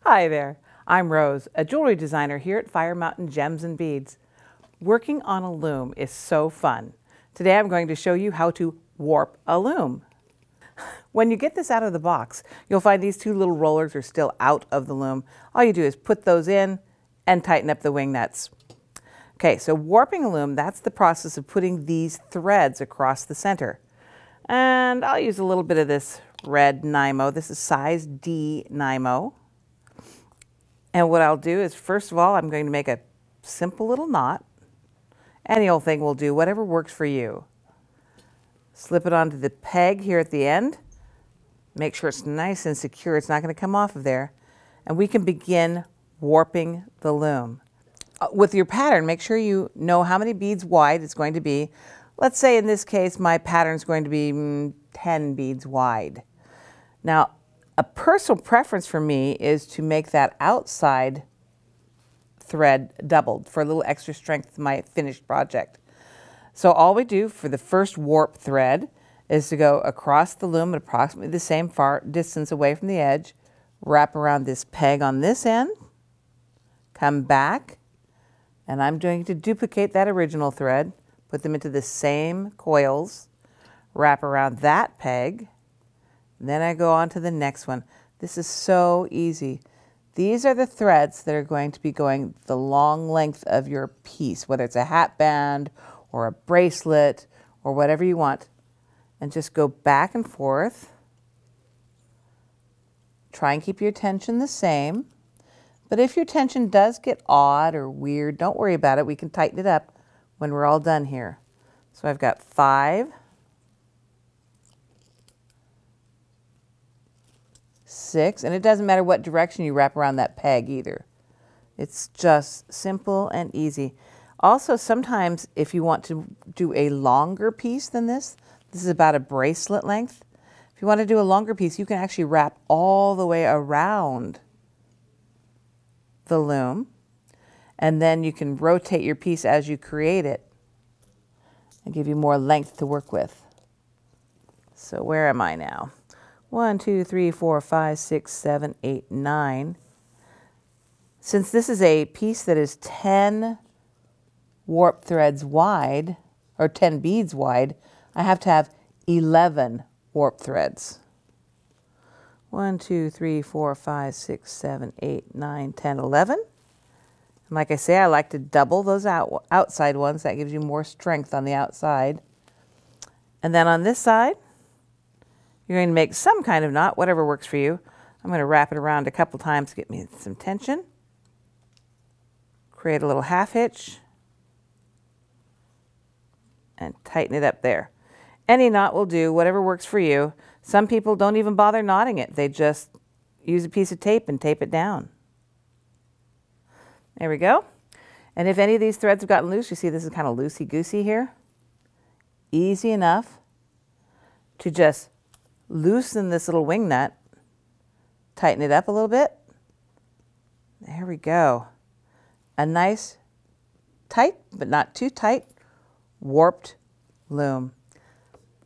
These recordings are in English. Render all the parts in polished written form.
Hi there, I'm Rose, a jewelry designer here at Fire Mountain Gems and Beads. Working on a loom is so fun. Today I'm going to show you how to warp a loom. When you get this out of the box, you'll find these two little rollers are still out of the loom. All you do is put those in and tighten up the wing nuts. Okay, so warping a loom, that's the process of putting these threads across the center. And I'll use a little bit of this red Nymo. This is size D Nymo. And what I'll do is, first of all, I'm going to make a simple little knot. Any old thing will do, whatever works for you. Slip it onto the peg here at the end. Make sure it's nice and secure. It's not going to come off of there. And we can begin warping the loom. With your pattern, make sure you know how many beads wide it's going to be. Let's say in this case, my pattern is going to be 10 beads wide. Now, a personal preference for me is to make that outside thread doubled for a little extra strength to my finished project. So all we do for the first warp thread is to go across the loom at approximately the same far distance away from the edge, wrap around this peg on this end, come back, and I'm going to duplicate that original thread, put them into the same coils, wrap around that peg, then I go on to the next one. This is so easy. These are the threads that are going to be going the long length of your piece, whether it's a hat band or a bracelet or whatever you want. And just go back and forth. Try and keep your tension the same. But if your tension does get odd or weird, don't worry about it. We can tighten it up when we're all done here. So I've got 5, 6, and it doesn't matter what direction you wrap around that peg either. It's just simple and easy. Also, sometimes if you want to do a longer piece than this is about a bracelet length. If you want to do a longer piece, you can actually wrap all the way around the loom, and then you can rotate your piece as you create it and give you more length to work with. So where am I now? 1, 2, 3, 4, 5, 6, 7, 8, 9. Since this is a piece that is 10 warp threads wide, or 10 beads wide, I have to have 11 warp threads. 1, 2, 3, 4, 5, 6, 7, 8, 9, 10, 11. And like I say, I like to double those outside ones. That gives you more strength on the outside. And then on this side, you're going to make some kind of knot, whatever works for you. I'm going to wrap it around a couple times to get me some tension. Create a little half hitch. And tighten it up there. Any knot will do, whatever works for you. Some people don't even bother knotting it. They just use a piece of tape and tape it down. There we go. And if any of these threads have gotten loose, you see this is kind of loosey-goosey here. Easy enough to just loosen this little wing nut, tighten it up a little bit. There we go. A nice, tight, but not too tight, warped loom.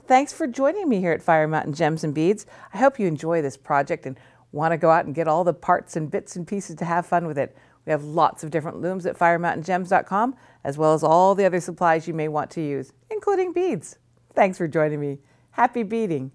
Thanks for joining me here at Fire Mountain Gems and Beads. I hope you enjoy this project and want to go out and get all the parts and bits and pieces to have fun with it. We have lots of different looms at firemountaingems.com, as well as all the other supplies you may want to use, including beads. Thanks for joining me. Happy beading.